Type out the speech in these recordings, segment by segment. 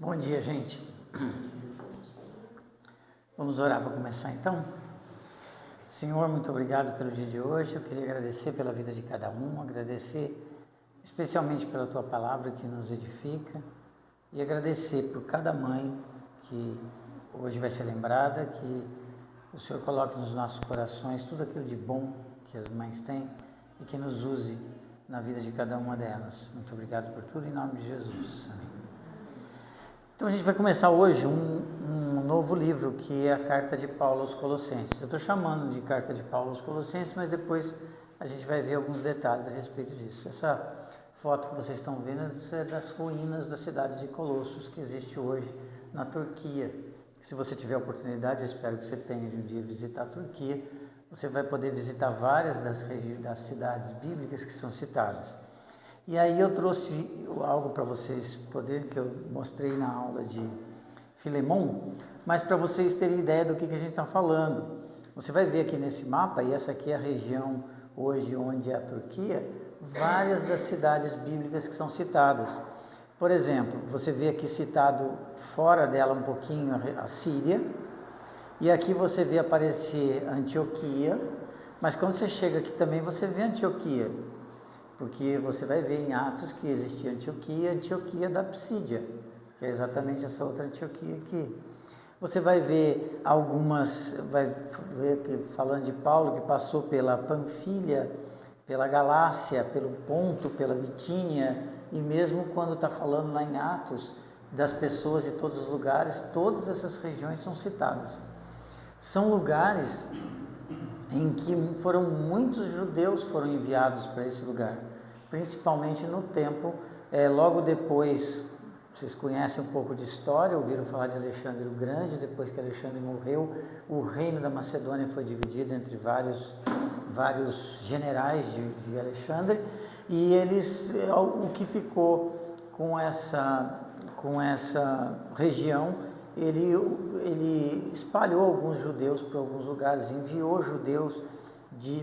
Bom dia, gente. Vamos orar para começar então? Senhor, muito obrigado pelo dia de hoje. Eu queria agradecer pela vida de cada um, agradecer especialmente pela Tua palavra que nos edifica e agradecer por cada mãe que hoje vai ser lembrada, que o Senhor coloque nos nossos corações tudo aquilo de bom que as mães têm e que nos use na vida de cada uma delas. Muito obrigado por tudo, em nome de Jesus. Amém. Então a gente vai começar hoje um novo livro, que é a Carta de Paulo aos Colossenses. Eu estou chamando de Carta de Paulo aos Colossenses, mas depois a gente vai ver alguns detalhes a respeito disso. Essa foto que vocês estão vendo é das ruínas da cidade de Colossos, que existe hoje na Turquia. Se você tiver a oportunidade, eu espero que você tenha de um dia visitar a Turquia, você vai poder visitar várias das cidades bíblicas que são citadas. E aí eu trouxe algo para vocês poderem, que eu mostrei na aula de Filemon, mas para vocês terem ideia do que a gente está falando. Você vai ver aqui nesse mapa, e essa aqui é a região hoje onde é a Turquia, várias das cidades bíblicas que são citadas. Por exemplo, você vê aqui citado fora dela um pouquinho a Síria, e aqui você vê aparecer Antioquia, mas quando você chega aqui também você vê Antioquia, porque você vai ver em Atos que existia Antioquia da Psídia, que é exatamente essa outra Antioquia aqui. Você vai ver algumas, vai ver que, falando de Paulo, que passou pela Panfilha, pela Galácia, pelo Ponto, pela Bitínia, e mesmo quando está falando lá em Atos, das pessoas de todos os lugares, todas essas regiões são citadas. São lugares em que muitos judeus foram enviados para esse lugar, principalmente no tempo, logo depois, vocês conhecem um pouco de história, ouviram falar de Alexandre o Grande. Depois que Alexandre morreu, o reino da Macedônia foi dividido entre vários generais de Alexandre, e o que ficou com essa região, ele espalhou alguns judeus para alguns lugares, enviou judeus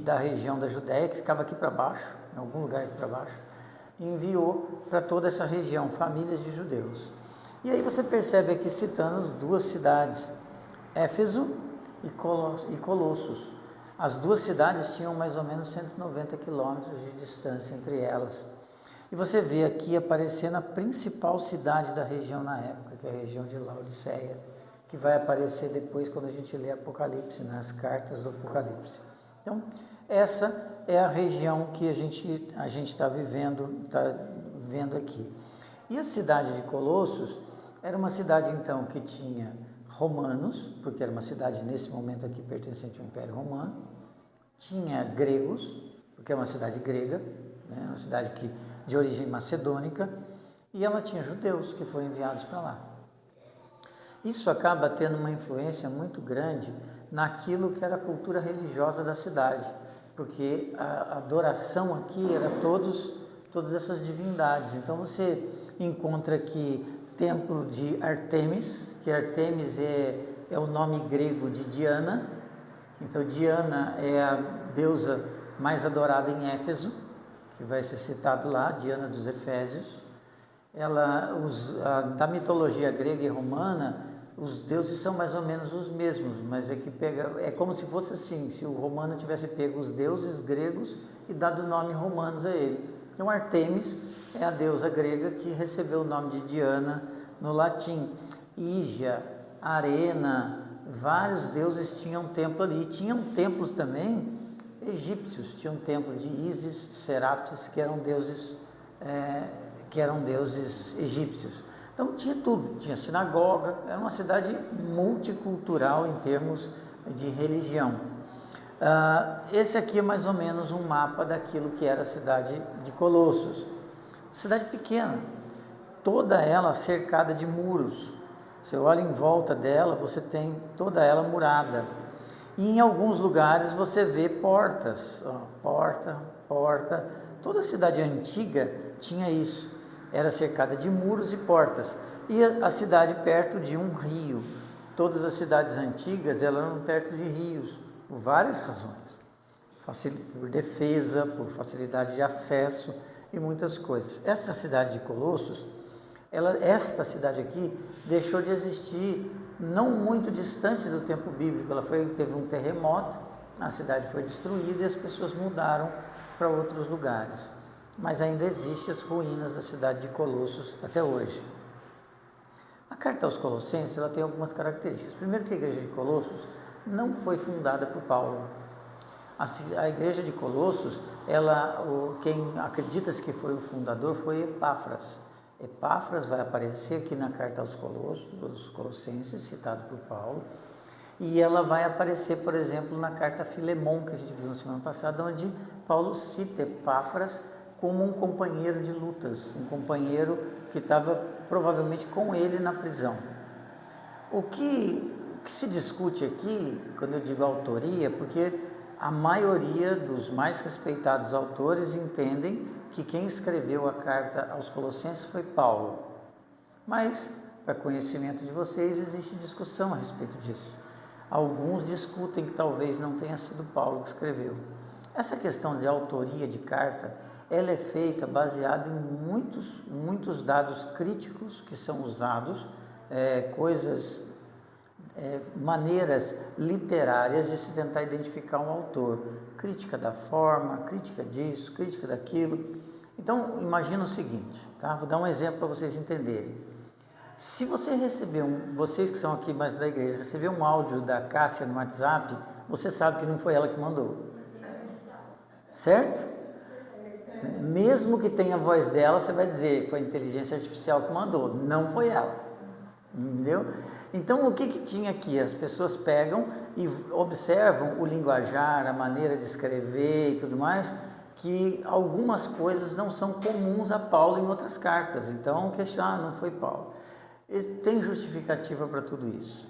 da região da Judéia, que ficava aqui para baixo, em algum lugar aqui para baixo, e enviou para toda essa região, famílias de judeus. E aí você percebe aqui citando duas cidades, Éfeso e Colossos. As duas cidades tinham mais ou menos 190 quilômetros de distância entre elas. E você vê aqui aparecendo a principal cidade da região na época, que é a região de Laodiceia, que vai aparecer depois quando a gente lê Apocalipse, nas cartas do Apocalipse. Então, essa é a região que a gente está vendo aqui. E a cidade de Colossos era uma cidade, então, que tinha romanos, porque era uma cidade, nesse momento aqui, pertencente ao Império Romano, tinha gregos, porque é uma cidade grega, né, uma cidade de origem macedônica, e ela tinha judeus que foram enviados para lá. Isso acaba tendo uma influência muito grande naquilo que era a cultura religiosa da cidade, porque a adoração aqui era todas essas divindades. Então você encontra aqui templo de Artemis, que Artemis é o nome grego de Diana. Então Diana é a deusa mais adorada em Éfeso, que vai ser citado lá, Diana dos Efésios. Da mitologia grega e romana, os deuses são mais ou menos os mesmos, mas é como se fosse assim, se o romano tivesse pego os deuses gregos e dado o nome romanos a ele. Então Artemis é a deusa grega que recebeu o nome de Diana no latim. Ígia, Arena, vários deuses tinham templo ali. Tinham templos também egípcios, tinham templo de Ísis, Serapis, que eram deuses egípcios. Então tinha tudo, tinha sinagoga, era uma cidade multicultural em termos de religião. Esse aqui é mais ou menos um mapa daquilo que era a cidade de Colossos. Cidade pequena, toda ela cercada de muros. Você olha em volta dela, você tem toda ela murada. E em alguns lugares você vê portas, porta. Toda cidade antiga tinha isso. Era cercada de muros e portas, e a cidade perto de um rio. Todas as cidades antigas eram perto de rios, por várias razões, por defesa, por facilidade de acesso e muitas coisas. Essa cidade de Colossos Esta cidade aqui deixou de existir não muito distante do tempo bíblico. Teve um terremoto, a cidade foi destruída e as pessoas mudaram para outros lugares. Mas ainda existem as ruínas da cidade de Colossos até hoje. A carta aos Colossenses ela tem algumas características. Primeiro, que a igreja de Colossos não foi fundada por Paulo. A igreja de Colossos, quem acredita-se que foi o fundador foi Epáfras. Epáfras vai aparecer aqui na carta aos Colossenses, citado por Paulo, e ela vai aparecer, por exemplo, na carta a Filemon, que a gente viu na semana passada, onde Paulo cita Epáfras como um companheiro de lutas, um companheiro que estava provavelmente com ele na prisão. O que se discute aqui, quando eu digo autoria, porque a maioria dos mais respeitados autores entendem que quem escreveu a carta aos Colossenses foi Paulo. Mas, para conhecimento de vocês, existe discussão a respeito disso. Alguns discutem que talvez não tenha sido Paulo que escreveu. Essa questão de autoria de carta, ela é feita baseada em muitos dados críticos que são usados, maneiras literárias de se tentar identificar um autor. Crítica da forma, crítica disso, crítica daquilo. Então, imagina o seguinte, tá? Vou dar um exemplo para vocês entenderem. Se você vocês que são aqui mais da igreja, receber um áudio da Cássia no WhatsApp, você sabe que não foi ela que mandou. Certo? Mesmo que tenha a voz dela, você vai dizer, foi a inteligência artificial que mandou, não foi ela. Entendeu? Então, o que tinha aqui? As pessoas pegam e observam o linguajar, a maneira de escrever e tudo mais, que algumas coisas não são comuns a Paulo em outras cartas. Então, não foi Paulo. Tem justificativa para tudo isso.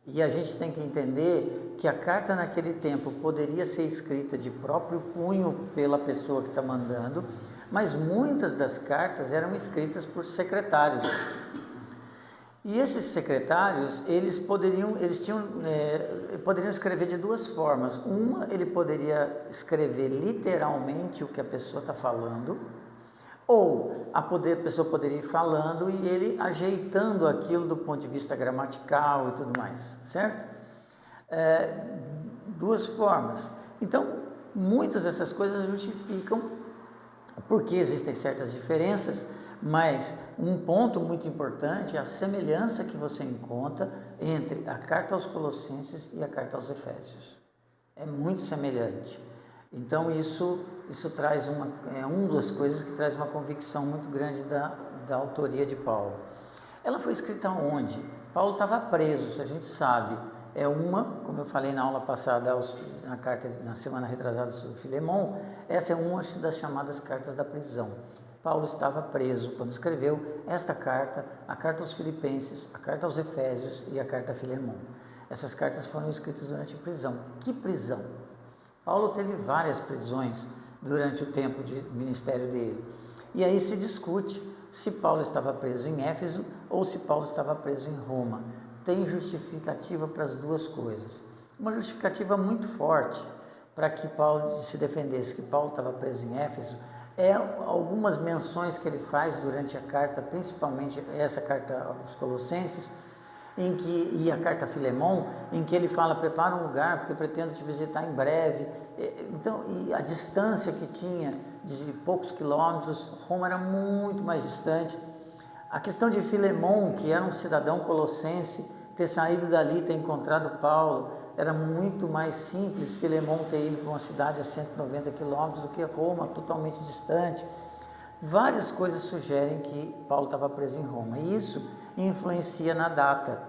E a gente tem que entender que a carta naquele tempo poderia ser escrita de próprio punho pela pessoa que está mandando, mas muitas das cartas eram escritas por secretários. E esses secretários, eles poderiam escrever de duas formas. Uma, ele poderia escrever literalmente o que a pessoa está falando, ou a pessoa poderia ir falando e ele ajeitando aquilo do ponto de vista gramatical e tudo mais, certo? Duas formas. Então, muitas dessas coisas justificam porque existem certas diferenças, mas um ponto muito importante é a semelhança que você encontra entre a carta aos Colossenses e a carta aos Efésios. É muito semelhante. Então isso traz uma das coisas que traz uma convicção muito grande da autoria de Paulo. Ela foi escrita onde? Paulo estava preso, isso a gente sabe. Como eu falei na aula passada, na carta na semana retrasada sobre Filemon, essa é uma das chamadas cartas da prisão. Paulo estava preso quando escreveu esta carta, a carta aos Filipenses, a carta aos Efésios e a carta a Filemon. Essas cartas foram escritas durante a prisão. Que prisão? Paulo teve várias prisões durante o tempo de ministério dele. E aí se discute se Paulo estava preso em Éfeso ou se Paulo estava preso em Roma. Tem justificativa para as duas coisas. Uma justificativa muito forte para que Paulo se defendesse que Paulo estava preso em Éfeso algumas menções que ele faz durante a carta, principalmente essa carta aos Colossenses, e a carta a Filemon, em que ele fala, prepara um lugar, porque eu pretendo te visitar em breve. Então, e a distância que tinha, de poucos quilômetros, Roma era muito mais distante. A questão de Filemon, que era um cidadão colossense, ter saído dali, ter encontrado Paulo, era muito mais simples Filemon ter ido para uma cidade a 190 quilômetros do que Roma, totalmente distante. Várias coisas sugerem que Paulo estava preso em Roma, e isso influencia na data,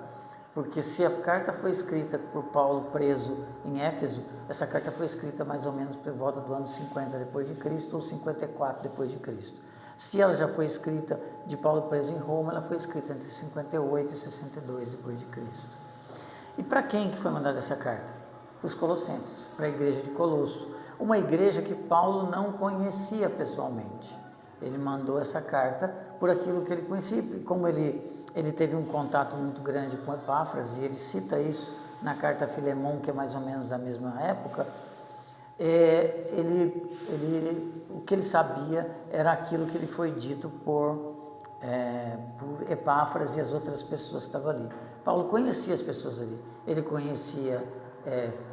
porque se a carta foi escrita por Paulo preso em Éfeso, essa carta foi escrita mais ou menos por volta do ano 50 depois de Cristo ou 54 depois de Cristo. Se ela já foi escrita de Paulo preso em Roma, ela foi escrita entre 58 e 62 depois de Cristo. E para quem que foi mandada essa carta? Para os Colossenses, para a igreja de Colossos, uma igreja que Paulo não conhecia pessoalmente. Ele mandou essa carta por aquilo que ele conhecia, como ele teve um contato muito grande com Epáfras, e ele cita isso na carta a Filemon, que é mais ou menos da mesma época. O que ele sabia era aquilo que lhe foi dito por por Epáfras e as outras pessoas que estavam ali. Paulo conhecia as pessoas ali. Ele conhecia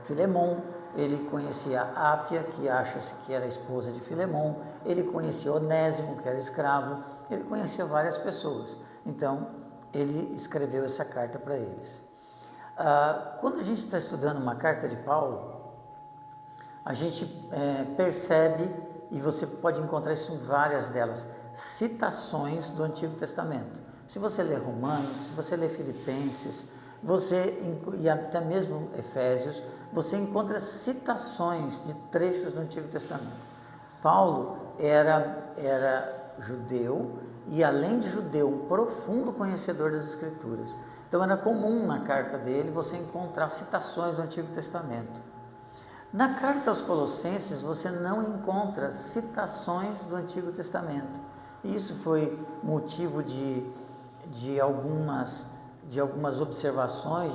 Filemon, ele conhecia Áfia, que acha-se que era a esposa de Filemon, ele conhecia Onésimo, que era escravo, ele conhecia várias pessoas. Então, ele escreveu essa carta para eles. Quando a gente está estudando uma carta de Paulo, a gente percebe, e você pode encontrar isso em várias delas, citações do Antigo Testamento. Se você ler Romanos, se você ler Filipenses, e até mesmo Efésios, você encontra citações de trechos do Antigo Testamento. Paulo era judeu e, além de judeu, um profundo conhecedor das Escrituras. Então era comum na carta dele você encontrar citações do Antigo Testamento. Na carta aos Colossenses você não encontra citações do Antigo Testamento. Isso foi motivo de algumas observações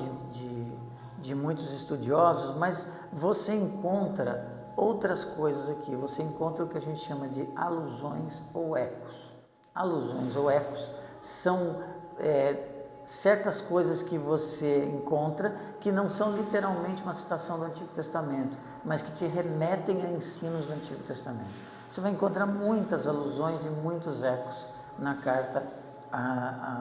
de muitos estudiosos, mas você encontra outras coisas aqui. Você encontra o que a gente chama de alusões ou ecos. Alusões ou ecos são certas coisas que você encontra que não são literalmente uma citação do Antigo Testamento, mas que te remetem a ensinos do Antigo Testamento. Você vai encontrar muitas alusões e muitos ecos na carta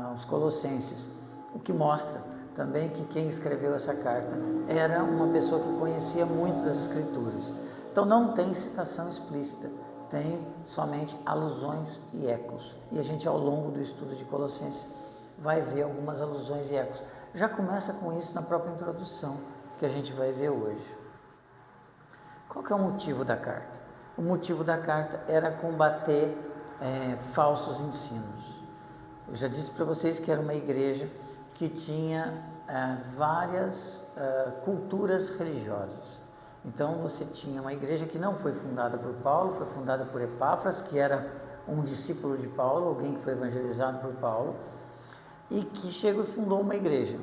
aos Colossenses, o que mostra também que quem escreveu essa carta era uma pessoa que conhecia muito das Escrituras. Então não tem citação explícita, tem somente alusões e ecos. E a gente, ao longo do estudo de Colossenses, vai ver algumas alusões e ecos. Já começa com isso na própria introdução, que a gente vai ver hoje. Qual que é o motivo da carta? O motivo da carta era combater falsos ensinos. Eu já disse para vocês que era uma igreja que tinha várias culturas religiosas. Então você tinha uma igreja que não foi fundada por Paulo, foi fundada por Epáfras, que era um discípulo de Paulo, alguém que foi evangelizado por Paulo, e que chegou e fundou uma igreja.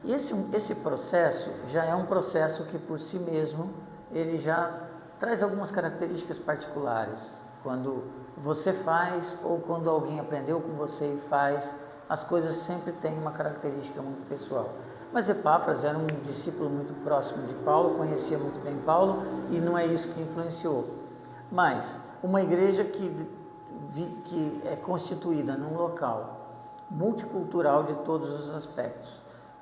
E esse processo já é um processo que por si mesmo, ele já traz algumas características particulares. Quando você faz ou quando alguém aprendeu com você e faz, as coisas sempre têm uma característica muito pessoal. Mas Epáfras era um discípulo muito próximo de Paulo, conhecia muito bem Paulo e não é isso que influenciou. Mas uma igreja que é constituída num local multicultural de todos os aspectos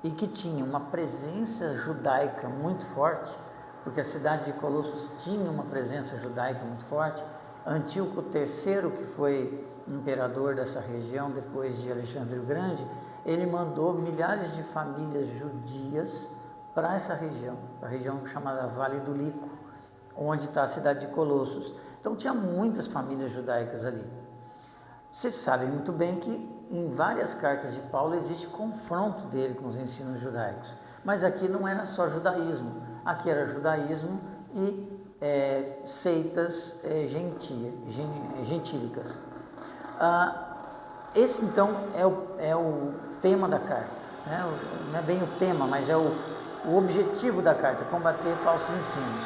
e que tinha uma presença judaica muito forte, porque a cidade de Colossos tinha uma presença judaica muito forte. Antíoco III, que foi imperador dessa região depois de Alexandre o Grande, ele mandou milhares de famílias judias para essa região, a região chamada Vale do Lico, onde está a cidade de Colossos. Então tinha muitas famílias judaicas ali. Vocês sabem muito bem que em várias cartas de Paulo existe confronto dele com os ensinos judaicos, mas aqui não era só judaísmo, aqui era judaísmo e seitas gentílicas. Esse então é o tema da carta, né? Não é bem o tema, mas é o objetivo da carta, combater falsos ensinos.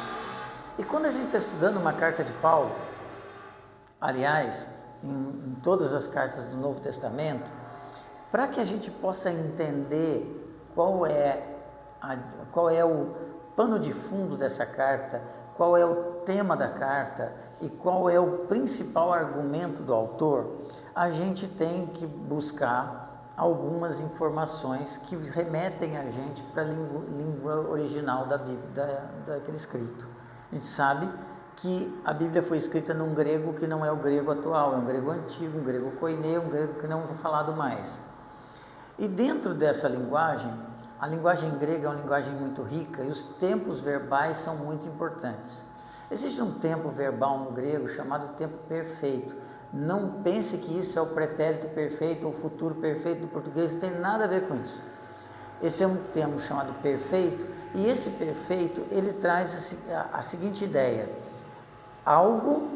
E quando a gente está estudando uma carta de Paulo, aliás, em todas as cartas do Novo Testamento, para que a gente possa entender qual é o pano de fundo dessa carta, qual é o tema da carta e qual é o principal argumento do autor, a gente tem que buscar algumas informações que remetem a gente para a língua original da Bíblia, daquele escrito. A gente sabe que a Bíblia foi escrita num grego que não é o grego atual, é um grego antigo, um grego koiné, um grego que não é falado mais. E dentro dessa linguagem, a linguagem grega é uma linguagem muito rica e os tempos verbais são muito importantes. Existe um tempo verbal no grego chamado tempo perfeito. Não pense que isso é o pretérito perfeito ou o futuro perfeito do português, não tem nada a ver com isso. Esse é um termo chamado perfeito e esse perfeito ele traz a seguinte ideia: algo,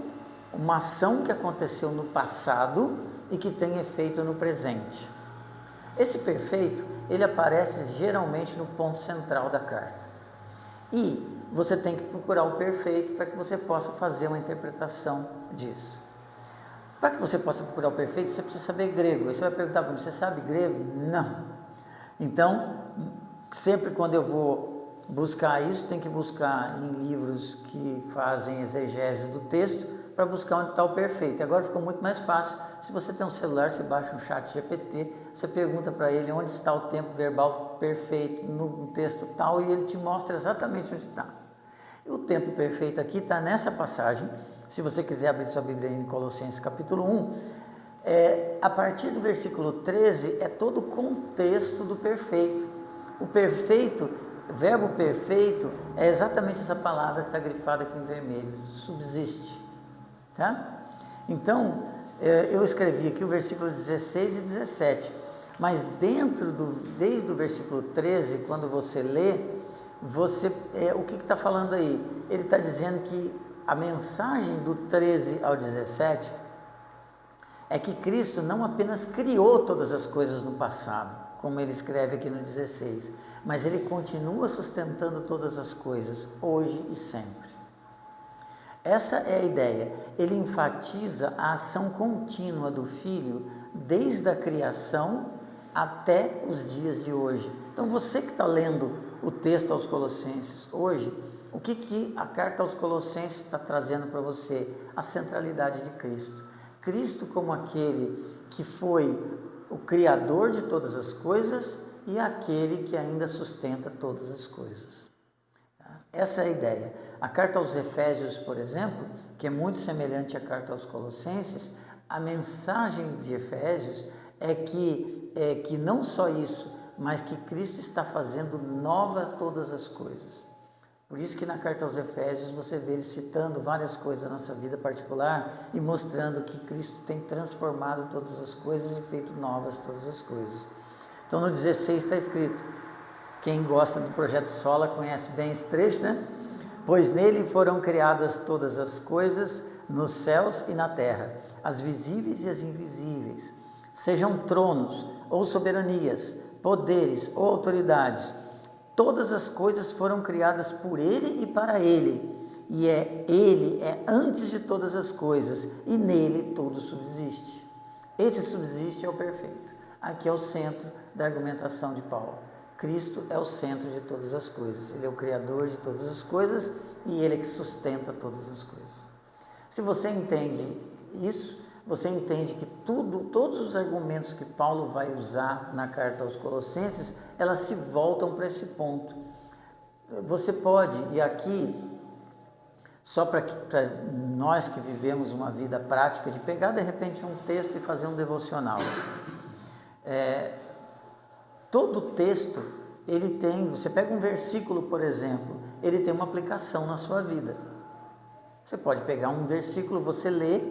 uma ação que aconteceu no passado e que tem efeito no presente. Esse perfeito, ele aparece geralmente no ponto central da carta. E você tem que procurar o perfeito para que você possa fazer uma interpretação disso. Para que você possa procurar o perfeito, você precisa saber grego. Aí você vai perguntar para mim, você sabe grego? Não. Então, sempre quando eu vou buscar isso, tem que buscar em livros que fazem exegese do texto, para buscar onde está o perfeito. Agora ficou muito mais fácil. Se você tem um celular, você baixa um chat GPT, você pergunta para ele onde está o tempo verbal perfeito no texto tal, e ele te mostra exatamente onde está. E o tempo perfeito aqui está nessa passagem. Se você quiser abrir sua Bíblia em Colossenses capítulo 1, a partir do versículo 13 é todo o contexto do perfeito. O perfeito, o verbo perfeito, é exatamente essa palavra que está grifada aqui em vermelho, subsiste. Tá? Então, eu escrevi aqui o versículo 16 e 17, mas desde o versículo 13, quando você lê, o que está falando aí? Ele está dizendo que a mensagem do 13 ao 17 é que Cristo não apenas criou todas as coisas no passado, como ele escreve aqui no 16, mas ele continua sustentando todas as coisas, hoje e sempre. Essa é a ideia. Ele enfatiza a ação contínua do Filho desde a criação até os dias de hoje. Então você que está lendo o texto aos Colossenses hoje, o que a carta aos Colossenses está trazendo para você? A centralidade de Cristo. Cristo como aquele que foi o Criador de todas as coisas e aquele que ainda sustenta todas as coisas. Essa é a ideia. A carta aos Efésios, por exemplo, que é muito semelhante à carta aos Colossenses, a mensagem de Efésios é que não só isso, mas que Cristo está fazendo novas todas as coisas. Por isso que na carta aos Efésios você vê ele citando várias coisas da nossa vida particular e mostrando que Cristo tem transformado todas as coisas e feito novas todas as coisas. Então no 16 está escrito, quem gosta do projeto Sola conhece bem esse trecho, né? Pois nele foram criadas todas as coisas nos céus e na terra, as visíveis e as invisíveis, sejam tronos ou soberanias, poderes ou autoridades. Todas as coisas foram criadas por Ele e para Ele, e Ele é antes de todas as coisas, e nele tudo subsiste. Esse subsiste é o perfeito. Aqui é o centro da argumentação de Paulo. Cristo é o centro de todas as coisas. Ele é o Criador de todas as coisas e Ele é que sustenta todas as coisas. Se você entende isso, você entende que todos os argumentos que Paulo vai usar na carta aos Colossenses, elas se voltam para esse ponto. Você pode, e aqui, só para nós que vivemos uma vida prática, de pegar de repente um texto e fazer um devocional. Todo texto, ele tem, você pega um versículo, por exemplo, ele tem uma aplicação na sua vida. Você pode pegar um versículo, você lê,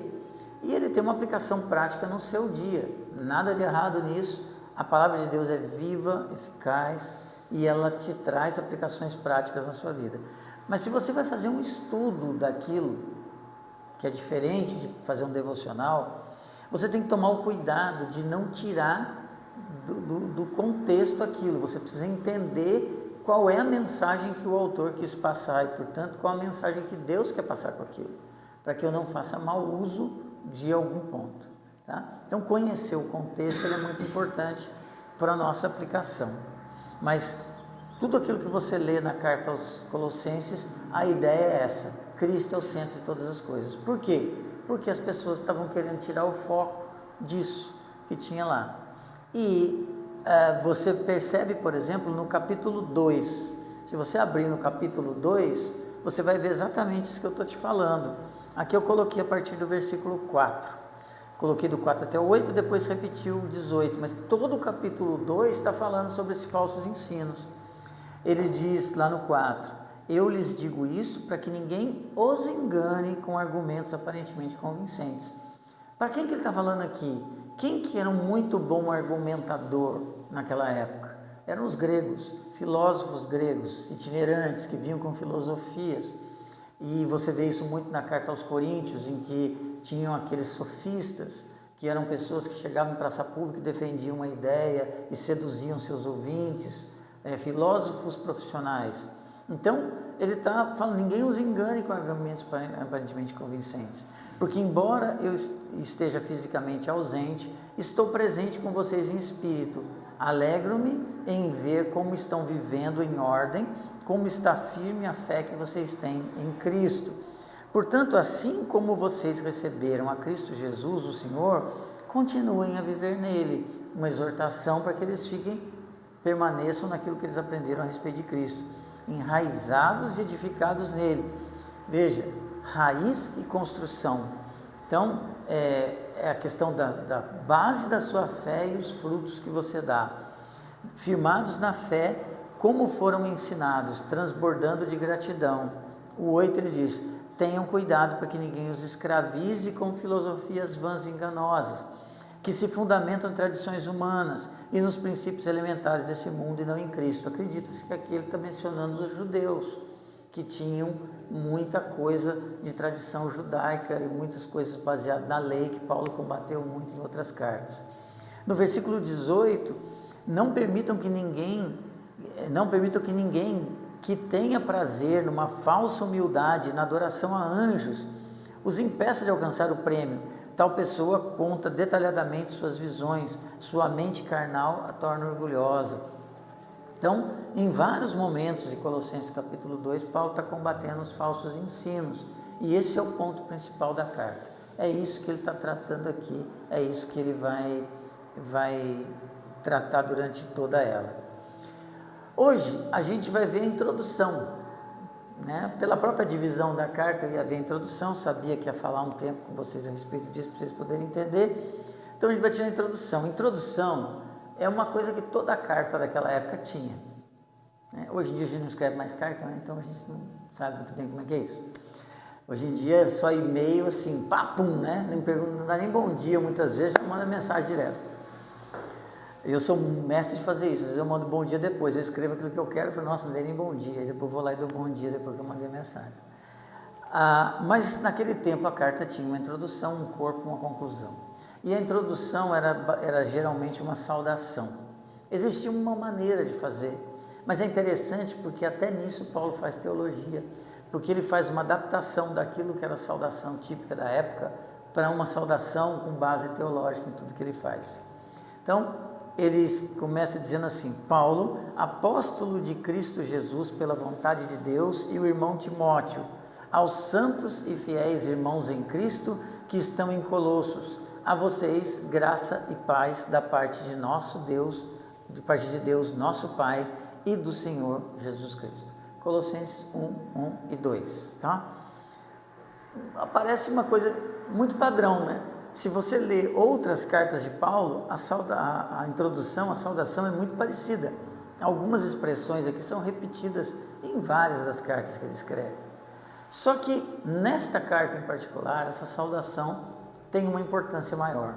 e ele tem uma aplicação prática no seu dia. Nada de errado nisso. A palavra de Deus é viva, eficaz, e ela te traz aplicações práticas na sua vida. Mas se você vai fazer um estudo daquilo, que é diferente de fazer um devocional, você tem que tomar o cuidado de não tirar do contexto aquilo. Você precisa entender qual é a mensagem que o autor quis passar e, portanto, qual a mensagem que Deus quer passar com aquilo, para que eu não faça mau uso de algum ponto. Tá? Então, conhecer o contexto é muito importante para a nossa aplicação. Mas tudo aquilo que você lê na carta aos Colossenses, a ideia é essa: Cristo é o centro de todas as coisas. Por quê? Porque as pessoas estavam querendo tirar o foco disso que tinha lá. E você percebe, por exemplo, no capítulo 2, se você abrir no capítulo 2, você vai ver exatamente isso que eu estou te falando. Aqui eu coloquei a partir do versículo 4, coloquei do 4 até o 8, depois repetiu o 18, mas todo o capítulo 2 está falando sobre esses falsos ensinos. Ele diz lá no 4, eu lhes digo isso para que ninguém os engane com argumentos aparentemente convincentes. Para quem que ele está falando aqui? Quem que era um muito bom argumentador naquela época? Eram os gregos, filósofos gregos, itinerantes, que vinham com filosofias. E você vê isso muito na carta aos Coríntios, em que tinham aqueles sofistas, que eram pessoas que chegavam em praça pública e defendiam uma ideia e seduziam seus ouvintes, filósofos profissionais. Então, ele está falando, ninguém os engane com argumentos aparentemente convincentes, porque embora eu esteja fisicamente ausente, estou presente com vocês em espírito. Alegro-me em ver como estão vivendo em ordem, como está firme a fé que vocês têm em Cristo. Portanto, assim como vocês receberam a Cristo Jesus, o Senhor, continuem a viver nele. Uma exortação para que eles permaneçam naquilo que eles aprenderam a respeito de Cristo, enraizados e edificados nele. Veja, raiz e construção. Então, é a questão da base da sua fé e os frutos que você dá. Firmados na fé, como foram ensinados, transbordando de gratidão. O 8 ele diz, tenham cuidado para que ninguém os escravize com filosofias vãs e enganosas, que se fundamentam em tradições humanas e nos princípios elementares desse mundo e não em Cristo. Acredita-se que aqui ele está mencionando os judeus, que tinham muita coisa de tradição judaica e muitas coisas baseadas na lei, que Paulo combateu muito em outras cartas. No versículo 18, não permitam que ninguém que tenha prazer numa falsa humildade, na adoração a anjos, os impeça de alcançar o prêmio. Tal pessoa conta detalhadamente suas visões, sua mente carnal a torna orgulhosa. Então, em vários momentos de Colossenses capítulo 2, Paulo está combatendo os falsos ensinos, e esse é o ponto principal da carta. É isso que ele está tratando aqui, é isso que ele vai tratar durante toda ela. Hoje, a gente vai ver a introdução, né? Pela própria divisão da carta, eu ia ver a introdução, sabia que ia falar um tempo com vocês a respeito disso, para vocês poderem entender. Então, a gente vai tirar a introdução. Introdução é uma coisa que toda a carta daquela época tinha, né? Hoje em dia a gente não escreve mais carta, né? Então a gente não sabe muito bem como é que é isso. Hoje em dia é só e-mail assim, papum, né? Não pergunta, não dá nem bom dia muitas vezes, já manda mensagem direto. Eu sou um mestre de fazer isso, às vezes eu mando bom dia depois, eu escrevo aquilo que eu quero, falo, nossa, não dei nem bom dia, aí depois vou lá e dou bom dia depois que eu mandei a mensagem. Mas naquele tempo a carta tinha uma introdução, um corpo, uma conclusão. E a introdução era geralmente uma saudação. Existia uma maneira de fazer, mas é interessante porque até nisso Paulo faz teologia, porque ele faz uma adaptação daquilo que era a saudação típica da época para uma saudação com base teológica em tudo que ele faz. Então, ele começa dizendo assim, Paulo, apóstolo de Cristo Jesus pela vontade de Deus, e o irmão Timóteo, aos santos e fiéis irmãos em Cristo que estão em Colossos, a vocês graça e paz da parte de nosso Deus, de parte de Deus nosso Pai e do Senhor Jesus Cristo. Colossenses 1 e 2, tá? Aparece uma coisa muito padrão, né? Se você ler outras cartas de Paulo, a introdução, a saudação é muito parecida. Algumas expressões aqui são repetidas em várias das cartas que ele escreve. Só que nesta carta em particular, essa saudação tem uma importância maior.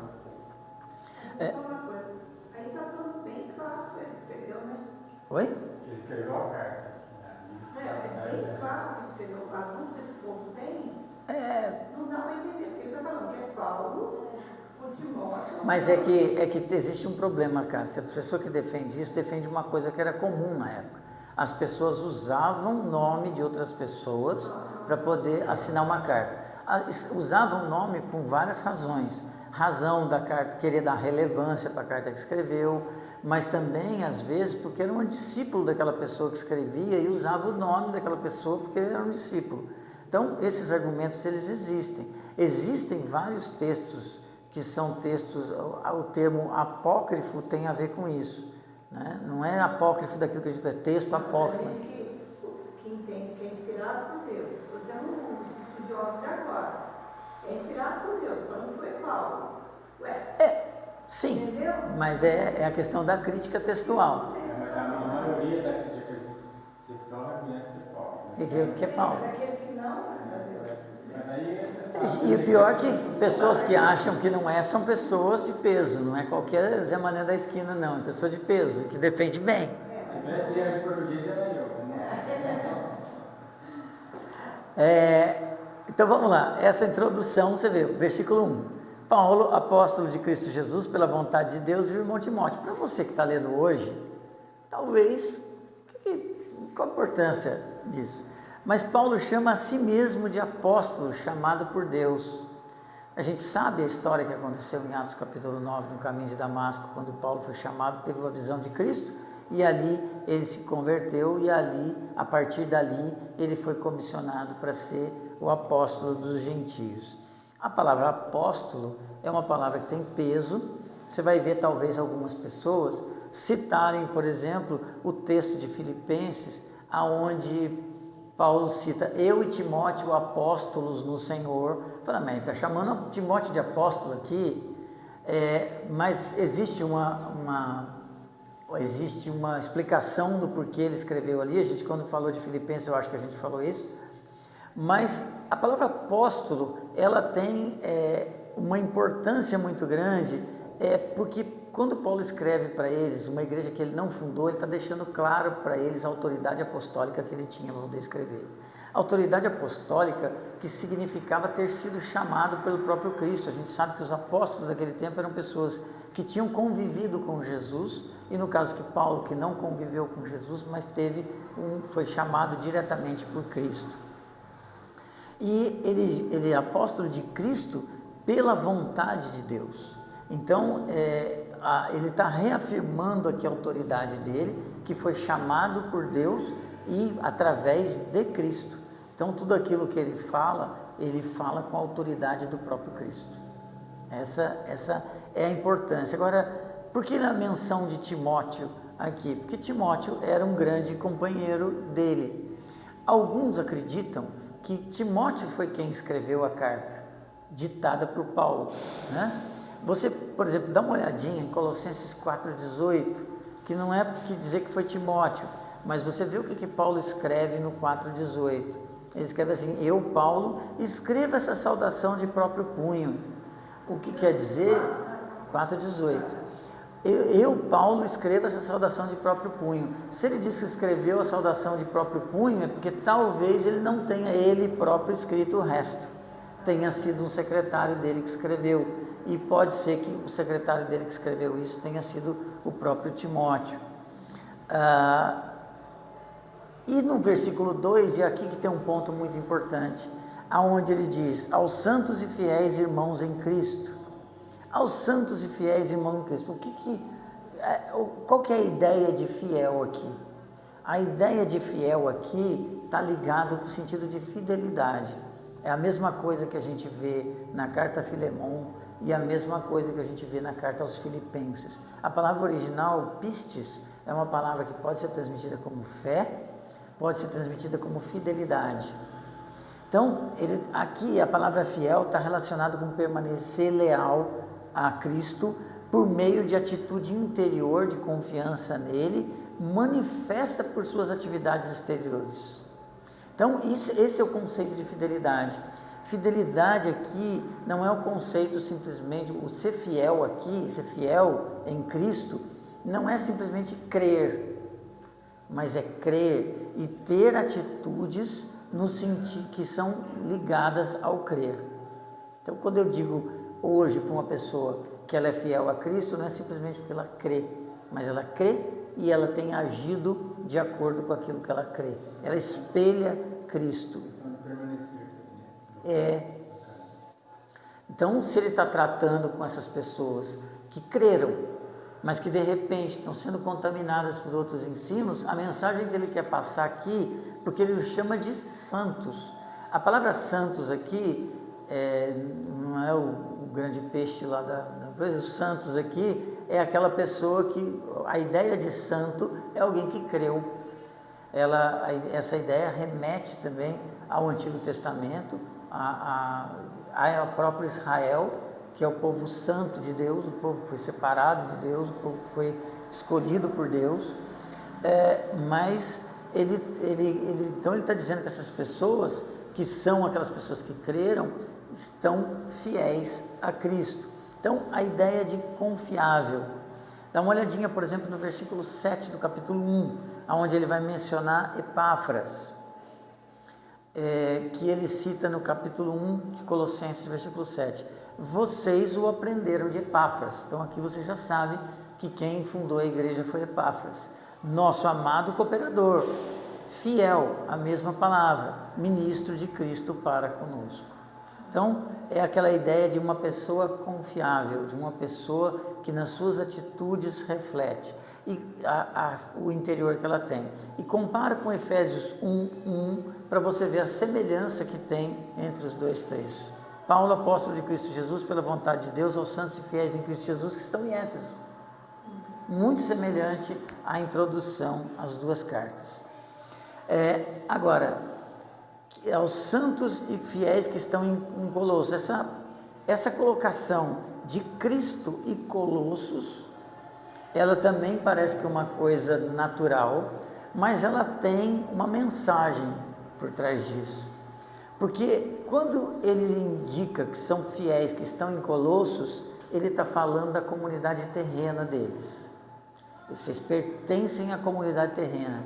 Aí está falando bem claro que ele escreveu, né? Oi? Ele escreveu a carta. É bem claro que ele escreveu. A dúvida que o povo tem, não dá para entender, porque ele está falando que é Paulo, o Timóteo. Mas é que existe um problema, Cássia. A pessoa que defende isso, defende uma coisa que era comum na época. As pessoas usavam o nome de outras pessoas para poder assinar uma carta. Usavam o nome por várias razões. Razão da carta, querer dar relevância para a carta que escreveu, mas também, às vezes, porque era um discípulo daquela pessoa que escrevia e usava o nome daquela pessoa porque ele era um discípulo. Então, esses argumentos, eles existem. Existem vários textos que são textos, o termo apócrifo tem a ver com isso, né? Não é apócrifo daquilo que a gente conhece, texto apócrifo. Mas que entende que é inspirado por Deus. Você não estudioso de agora. É inspirado por Deus, falando que foi Paulo. Sim, entendeu? mas é a questão da crítica textual. Mas a maioria da crítica textual reconhece que é Paulo. Né? Que é Paulo. Mas aqueles que não, Mas aí você sabe, E o pior é que pessoas que acham que não é, são pessoas de peso, não é qualquer Zé Mané da esquina, não, é pessoa de peso, que defende bem. se tivesse erro em português era eu. Então vamos lá, essa introdução, você vê, versículo 1. Paulo, apóstolo de Cristo Jesus, pela vontade de Deus, e o irmão Timóteo. Para você que está lendo hoje, talvez, Qual a importância disso? Mas Paulo chama a si mesmo de apóstolo, chamado por Deus. A gente sabe a história que aconteceu em Atos capítulo 9, no caminho de Damasco, quando Paulo foi chamado, teve uma visão de Cristo, e ali ele se converteu, e ali, a partir dali, ele foi comissionado para ser o apóstolo dos gentios. A palavra apóstolo é uma palavra que tem peso. Você vai ver talvez algumas pessoas citarem, por exemplo, o texto de Filipenses, aonde Paulo cita, eu e Timóteo, apóstolos no Senhor. Fala, mas está chamando Timóteo de apóstolo aqui, mas existe uma explicação do porquê ele escreveu ali. A gente, quando falou de Filipenses, eu acho que a gente falou isso. Mas a palavra apóstolo, ela tem uma importância muito grande, porque quando Paulo escreve para eles, uma igreja que ele não fundou, ele está deixando claro para eles a autoridade apostólica que ele tinha para poder escrever. Autoridade apostólica que significava ter sido chamado pelo próprio Cristo. A gente sabe que os apóstolos daquele tempo eram pessoas que tinham convivido com Jesus, e no caso que Paulo, que não conviveu com Jesus, mas foi chamado diretamente por Cristo. E ele é apóstolo de Cristo pela vontade de Deus. Então, ele está reafirmando aqui a autoridade dele, que foi chamado por Deus e através de Cristo. Então, tudo aquilo que ele fala com a autoridade do próprio Cristo. Essa é a importância. Agora, por que a menção de Timóteo aqui? Porque Timóteo era um grande companheiro dele. Alguns acreditam que Timóteo foi quem escreveu a carta, ditada por Paulo, né? Você, por exemplo, dá uma olhadinha em Colossenses 4,18, que não é porque dizer que foi Timóteo, mas você vê o que Paulo escreve no 4,18. Ele escreve assim, eu, Paulo, escrevo essa saudação de próprio punho. O que quer dizer? 4,18. Eu, Paulo, escrevo essa saudação de próprio punho. Se ele diz que escreveu a saudação de próprio punho, é porque talvez ele não tenha ele próprio escrito o resto. Tenha sido um secretário dele que escreveu. E pode ser que o secretário dele que escreveu isso tenha sido o próprio Timóteo. E no versículo 2, e aqui que tem um ponto muito importante, aonde ele diz, aos santos e fiéis irmãos em Cristo. Aos santos e fiéis irmãos em Cristo. Qual que é a ideia de fiel aqui? A ideia de fiel aqui está ligada com o sentido de fidelidade. É a mesma coisa que a gente vê na carta a Filemon e a mesma coisa que a gente vê na carta aos Filipenses. A palavra original, pistes, é uma palavra que pode ser transmitida como fé, pode ser transmitida como fidelidade. Então, aqui a palavra fiel está relacionada com permanecer leal a Cristo por meio de atitude interior de confiança nele, manifesta por suas atividades exteriores. Então, esse é o conceito de fidelidade. Fidelidade aqui não é o conceito simplesmente, o ser fiel aqui, ser fiel em Cristo, não é simplesmente crer, mas é crer e ter atitudes no sentido que são ligadas ao crer. Então, quando eu digo hoje para uma pessoa que ela é fiel a Cristo, não é simplesmente porque ela crê, mas ela crê e ela tem agido de acordo com aquilo que ela crê. Ela espelha Cristo. Então, se ele está tratando com essas pessoas que creram, mas que de repente estão sendo contaminadas por outros ensinos, a mensagem que ele quer passar aqui, porque ele os chama de santos. A palavra santos aqui não é o grande peixe lá da coisa. Os santos aqui é aquela pessoa que, a ideia de santo é alguém que creu. Essa ideia remete também ao Antigo Testamento, ao próprio Israel, que é o povo santo de Deus, o povo que foi separado de Deus, o povo que foi escolhido por Deus. Mas então ele está dizendo que essas pessoas, que são aquelas pessoas que creram, estão fiéis a Cristo. Então, a ideia de confiável. Dá uma olhadinha, por exemplo, no versículo 7 do capítulo 1, onde ele vai mencionar Epáfras, que ele cita no capítulo 1 de Colossenses, versículo 7. Vocês o aprenderam de Epáfras. Então, aqui você já sabe que quem fundou a igreja foi Epáfras, nosso amado cooperador. fiel, a mesma palavra, ministro de Cristo para conosco. Então, é aquela ideia de uma pessoa confiável, de uma pessoa que nas suas atitudes reflete o interior que ela tem. E compara com Efésios 1:1 para você ver a semelhança que tem entre os dois trechos. Paulo, apóstolo de Cristo Jesus, pela vontade de Deus, aos santos e fiéis em Cristo Jesus que estão em Éfeso. Muito semelhante à introdução às duas cartas. Agora, aos santos e fiéis que estão em Colossos, essa colocação de Cristo e Colossos, ela também parece que é uma coisa natural, mas ela tem uma mensagem por trás disso. Porque quando ele indica que são fiéis que estão em Colossos, ele está falando da comunidade terrena deles. Vocês pertencem à comunidade terrena.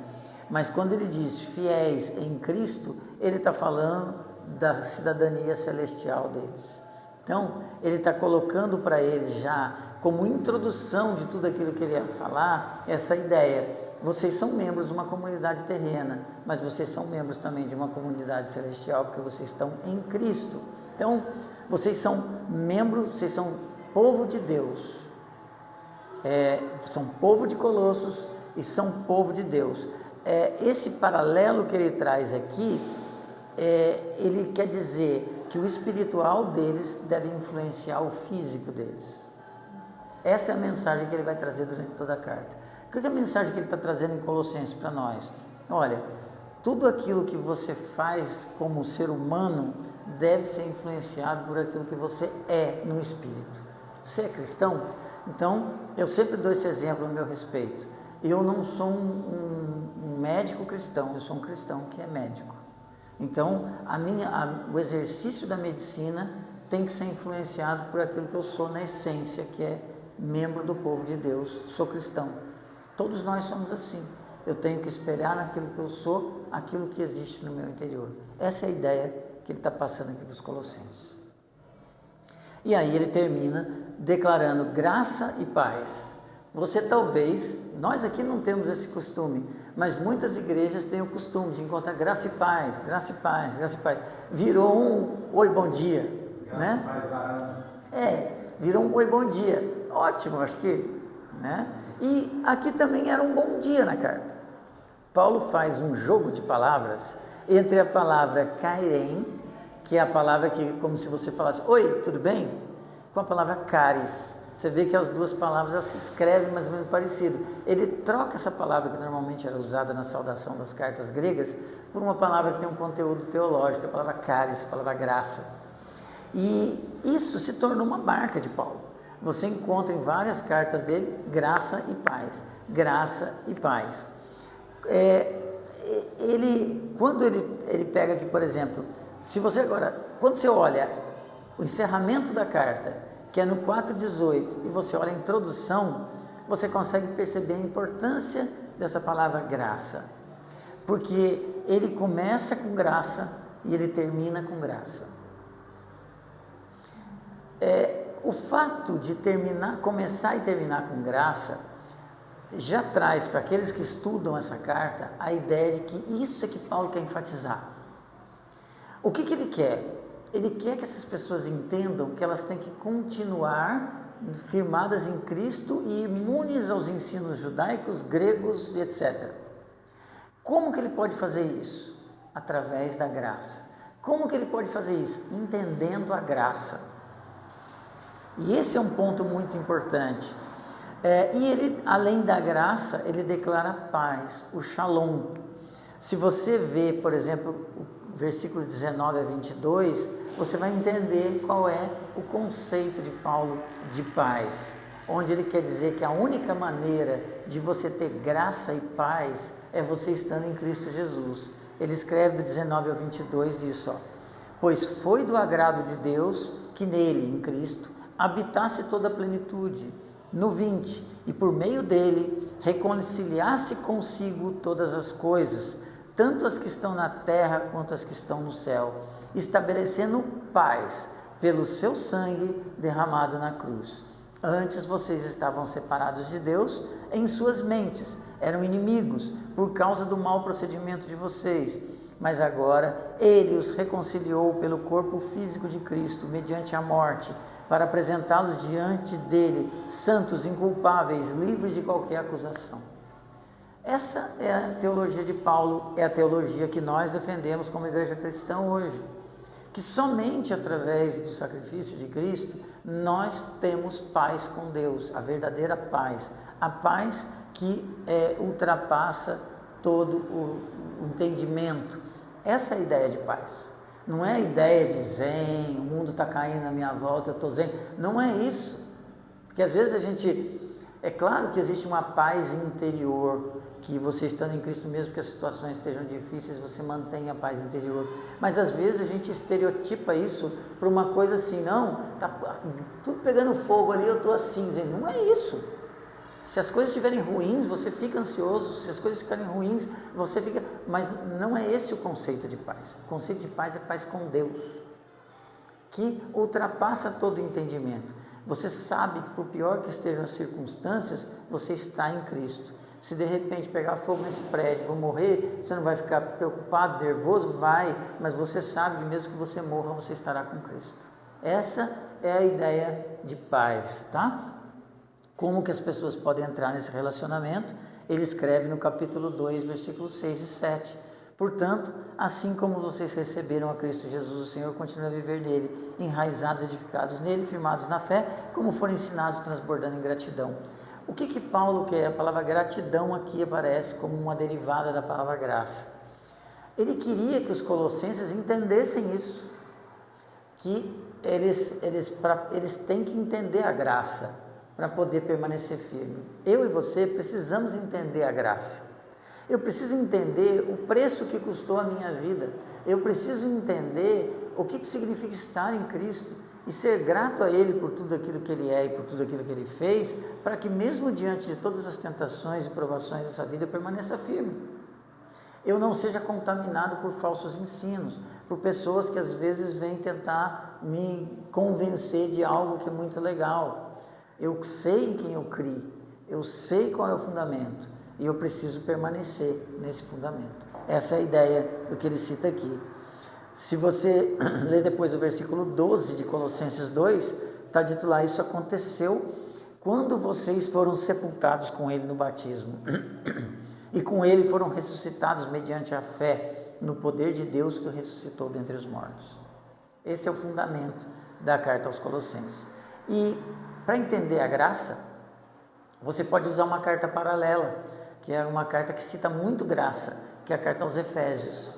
Mas quando ele diz fiéis em Cristo, ele está falando da cidadania celestial deles. Então, ele está colocando para eles já, como introdução de tudo aquilo que ele ia falar, essa ideia. Vocês são membros de uma comunidade terrena, mas vocês são membros também de uma comunidade celestial, porque vocês estão em Cristo. Então, vocês são membros, vocês são povo de Deus. São povo de Colossos e são povo de Deus. Esse paralelo que ele traz aqui, ele quer dizer que o espiritual deles deve influenciar o físico deles. Essa é a mensagem que ele vai trazer durante toda a carta. O que é a mensagem que ele está trazendo em Colossenses para nós? Olha, tudo aquilo que você faz como ser humano deve ser influenciado por aquilo que você é no espírito. Você é cristão? Então, eu sempre dou esse exemplo a meu respeito. Eu não sou um médico cristão, eu sou um cristão que é médico. Então, o exercício da medicina tem que ser influenciado por aquilo que eu sou na essência, que é membro do povo de Deus, sou cristão. Todos nós somos assim. Eu tenho que espelhar naquilo que eu sou, aquilo que existe no meu interior. Essa é a ideia que ele está passando aqui para os Colossenses. E aí ele termina declarando graça e paz. Você talvez, nós aqui não temos esse costume, mas muitas igrejas têm o costume de encontrar graça e paz, graça e paz, graça e paz. Virou um oi, bom dia, graça, né? Virou um oi, bom dia. Ótimo, acho que, né? E aqui também era um bom dia na carta. Paulo faz um jogo de palavras entre a palavra kairem, que é a palavra que, como se você falasse, oi, tudo bem? Com a palavra caris. Você vê que as duas palavras elas se escrevem mais ou menos parecido. Ele troca essa palavra que normalmente era usada na saudação das cartas gregas por uma palavra que tem um conteúdo teológico, a palavra caris, a palavra graça. E isso se tornou uma marca de Paulo. Você encontra em várias cartas dele graça e paz, graça e paz. Quando ele pega aqui, por exemplo, quando você olha o encerramento da carta, que é no 4:18, e você olha a introdução, você consegue perceber a importância dessa palavra graça, porque ele começa com graça e ele termina com graça. O fato de começar e terminar com graça, já traz para aqueles que estudam essa carta a ideia de que isso é que Paulo quer enfatizar. O que ele quer? Ele quer que essas pessoas entendam que elas têm que continuar firmadas em Cristo e imunes aos ensinos judaicos, gregos e etc. Como que ele pode fazer isso? Através da graça. Como que ele pode fazer isso? Entendendo a graça. E esse é um ponto muito importante. E ele, além da graça, ele declara paz, o shalom. Se você vê, por exemplo, o versículo 19 a 22, você vai entender qual é o conceito de Paulo de paz, onde ele quer dizer que a única maneira de você ter graça e paz é você estando em Cristo Jesus. Ele escreve do 19 ao 22 isso, pois foi do agrado de Deus que nele, em Cristo, habitasse toda a plenitude. No 20, e por meio dele reconciliasse consigo todas as coisas, tanto as que estão na terra quanto as que estão no céu, estabelecendo paz pelo seu sangue derramado na cruz. Antes vocês estavam separados de Deus em suas mentes, eram inimigos por causa do mau procedimento de vocês. Mas agora Ele os reconciliou pelo corpo físico de Cristo, mediante a morte, para apresentá-los diante dele, santos, inculpáveis, livres de qualquer acusação. Essa é a teologia de Paulo, é a teologia que nós defendemos como igreja cristã hoje. Que somente através do sacrifício de Cristo, nós temos paz com Deus, a verdadeira paz. A paz que ultrapassa todo o entendimento. Essa é a ideia de paz. Não é a ideia de zen, o mundo está caindo na minha volta, eu estou zen. Não é isso. Porque às vezes a gente... É claro que existe uma paz interior, que você estando em Cristo, mesmo que as situações estejam difíceis, você mantém a paz interior. Mas às vezes a gente estereotipa isso para uma coisa assim, não, está tudo pegando fogo ali, eu estou assim. Não é isso. Se as coisas estiverem ruins, você fica ansioso. Se as coisas ficarem ruins, você fica... Mas não é esse o conceito de paz. O conceito de paz é paz com Deus, que ultrapassa todo o entendimento. Você sabe que, por pior que estejam as circunstâncias, você está em Cristo. Se de repente pegar fogo nesse prédio, vou morrer, você não vai ficar preocupado, nervoso? Vai, mas você sabe que mesmo que você morra, você estará com Cristo. Essa é a ideia de paz, tá? Como que as pessoas podem entrar nesse relacionamento? Ele escreve no capítulo 2, versículos 6 e 7. Portanto, assim como vocês receberam a Cristo Jesus, o Senhor continua a viver nele, enraizados, edificados nele, firmados na fé, como foram ensinados, transbordando em gratidão. O que Paulo quer? A palavra gratidão aqui aparece como uma derivada da palavra graça. Ele queria que os colossenses entendessem isso, que eles têm que entender a graça para poder permanecer firme. Eu e você precisamos entender a graça. Eu preciso entender o preço que custou a minha vida. Eu preciso entender o que significa estar em Cristo e ser grato a Ele por tudo aquilo que Ele é e por tudo aquilo que Ele fez, para que mesmo diante de todas as tentações e provações dessa vida, eu permaneça firme. Eu não seja contaminado por falsos ensinos, por pessoas que às vezes vêm tentar me convencer de algo que é muito legal. Eu sei em quem eu crio, eu sei qual é o fundamento. E eu preciso permanecer nesse fundamento. Essa é a ideia do que ele cita aqui. Se você ler depois o versículo 12 de Colossenses 2, está dito lá, isso aconteceu quando vocês foram sepultados com ele no batismo. E com ele foram ressuscitados mediante a fé no poder de Deus que o ressuscitou dentre os mortos. Esse é o fundamento da carta aos Colossenses. E para entender a graça, você pode usar uma carta paralela, que é uma carta que cita muito graça, que é a carta aos Efésios.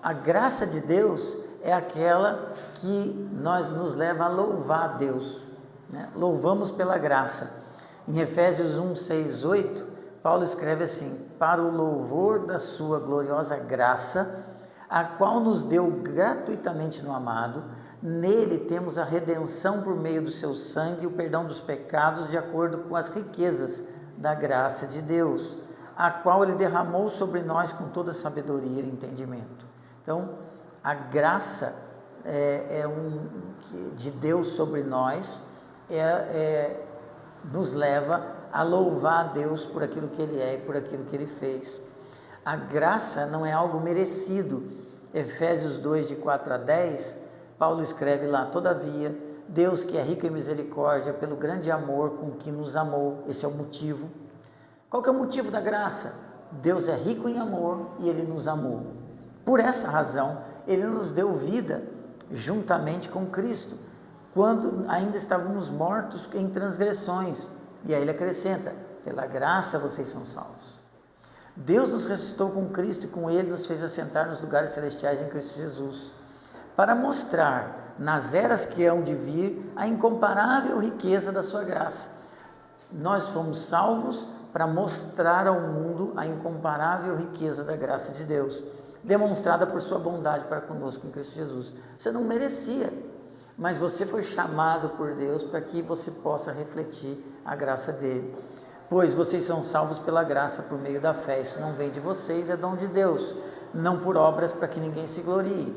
A graça de Deus é aquela que nos leva a louvar a Deus, né? Louvamos pela graça. Em Efésios 1, 6, 8, Paulo escreve assim: para o louvor da sua gloriosa graça, a qual nos deu gratuitamente no amado, nele temos a redenção por meio do seu sangue, o perdão dos pecados, de acordo com as riquezas da graça de Deus, a qual ele derramou sobre nós com toda sabedoria e entendimento. Então, a graça de Deus sobre nós nos leva a louvar a Deus por aquilo que Ele é e por aquilo que Ele fez. A graça não é algo merecido. Efésios 2, de 4 a 10, Paulo escreve lá: todavia, Deus, que é rico em misericórdia, pelo grande amor com que nos amou. Esse é o motivo. Qual que é o motivo da graça? Deus é rico em amor e Ele nos amou. Por essa razão, Ele nos deu vida juntamente com Cristo, quando ainda estávamos mortos em transgressões. E aí ele acrescenta: pela graça vocês são salvos. Deus nos ressuscitou com Cristo e com Ele nos fez assentar nos lugares celestiais em Cristo Jesus, para mostrar nas eras que hão de vir a incomparável riqueza da sua graça. Nós fomos salvos para mostrar ao mundo a incomparável riqueza da graça de Deus, demonstrada por sua bondade para conosco em Cristo Jesus. Você não merecia, mas você foi chamado por Deus para que você possa refletir a graça dele. Pois vocês são salvos pela graça por meio da fé. Isso não vem de vocês, é dom de Deus, não por obras para que ninguém se glorie.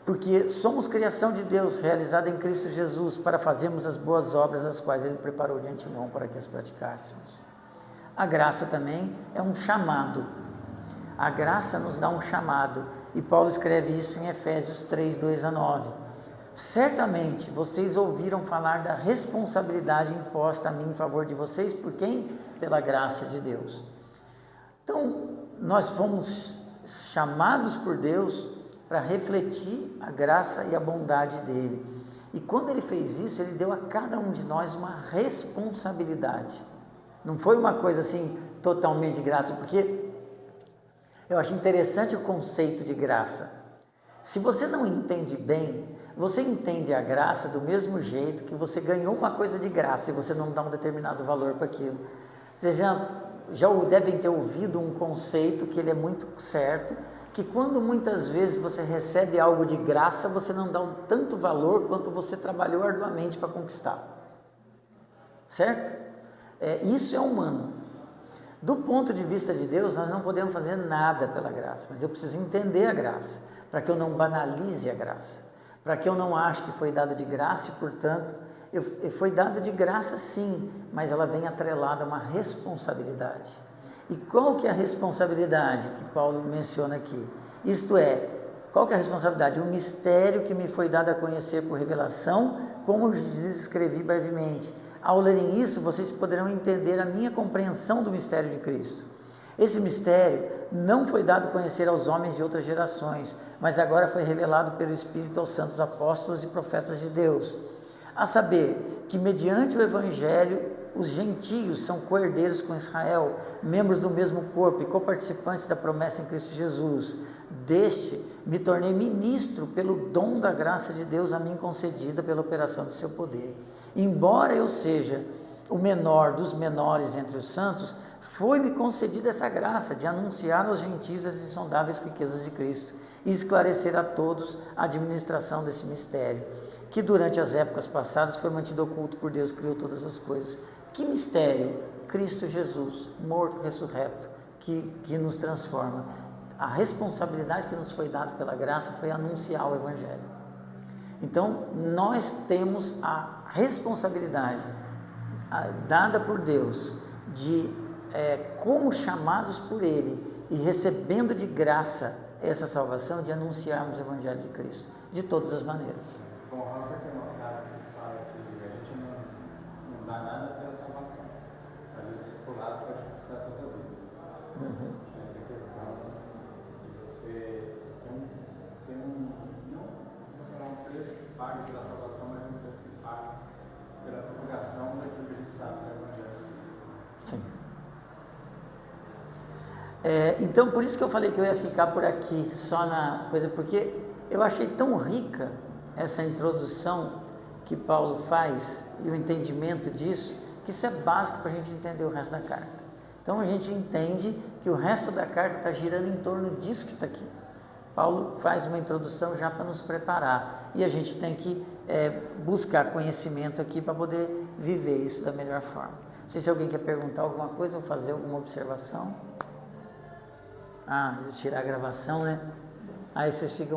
Porque somos criação de Deus, realizada em Cristo Jesus, para fazermos as boas obras, as quais Ele preparou de antemão para que as praticássemos. A graça também é um chamado. A graça nos dá um chamado. E Paulo escreve isso em Efésios 3, 2-9. Certamente vocês ouviram falar da responsabilidade imposta a mim em favor de vocês, por quem? Pela graça de Deus. Então, nós fomos chamados por Deus para refletir a graça e a bondade dele. E quando ele fez isso, ele deu a cada um de nós uma responsabilidade. Não foi uma coisa assim totalmente de graça, porque eu acho interessante o conceito de graça. Se você não entende bem, você entende a graça do mesmo jeito que você ganhou uma coisa de graça e você não dá um determinado valor para aquilo. Vocês já devem ter ouvido um conceito que ele é muito certo, que quando muitas vezes você recebe algo de graça, você não dá tanto valor quanto você trabalhou arduamente para conquistar. Certo? Isso é humano. Do ponto de vista de Deus, nós não podemos fazer nada pela graça, mas eu preciso entender a graça, para que eu não banalize a graça, para que eu não ache que foi dado de graça e, portanto, foi dado de graça sim, mas ela vem atrelada a uma responsabilidade. E qual que é a responsabilidade que Paulo menciona aqui? Isto é, qual que é a responsabilidade? O mistério que me foi dado a conhecer por revelação, como lhes escrevi brevemente. Ao lerem isso, vocês poderão entender a minha compreensão do mistério de Cristo. Esse mistério não foi dado a conhecer aos homens de outras gerações, mas agora foi revelado pelo Espírito aos santos apóstolos e profetas de Deus. A saber, que mediante o Evangelho, os gentios são co-herdeiros com Israel, membros do mesmo corpo e coparticipantes da promessa em Cristo Jesus. Deste, me tornei ministro pelo dom da graça de Deus a mim concedida pela operação do seu poder. Embora eu seja o menor dos menores entre os santos, foi-me concedida essa graça de anunciar aos gentios as insondáveis riquezas de Cristo e esclarecer a todos a administração desse mistério, que durante as épocas passadas foi mantido oculto por Deus que criou todas as coisas. Que mistério? Cristo Jesus, morto, ressurreto, que nos transforma. A responsabilidade que nos foi dada pela graça foi anunciar o Evangelho. Então, nós temos a responsabilidade dada por Deus de, como chamados por Ele e recebendo de graça essa salvação, de anunciarmos o Evangelho de Cristo, de todas as maneiras. Bom, Rafa tem uma frase que fala que a gente não dá nada pela salvação, mas o discipulado pode custar toda a vida. Essa questão de você tem não vou falar um preço que paga pela salvação, mas um preço que paga pela propagação daquilo que a gente sabe que é o Evangelho de Cristo. Sim. Então, por isso que eu falei que eu ia ficar por aqui, só na coisa, porque eu achei tão rica essa introdução que Paulo faz e o entendimento disso, que isso é básico para a gente entender o resto da carta. Então, a gente entende que o resto da carta está girando em torno disso que está aqui. Paulo faz uma introdução já para nos preparar, e a gente tem que buscar conhecimento aqui para poder viver isso da melhor forma. Não sei se alguém quer perguntar alguma coisa ou fazer alguma observação. Eu tirar a gravação, né? Aí vocês ficam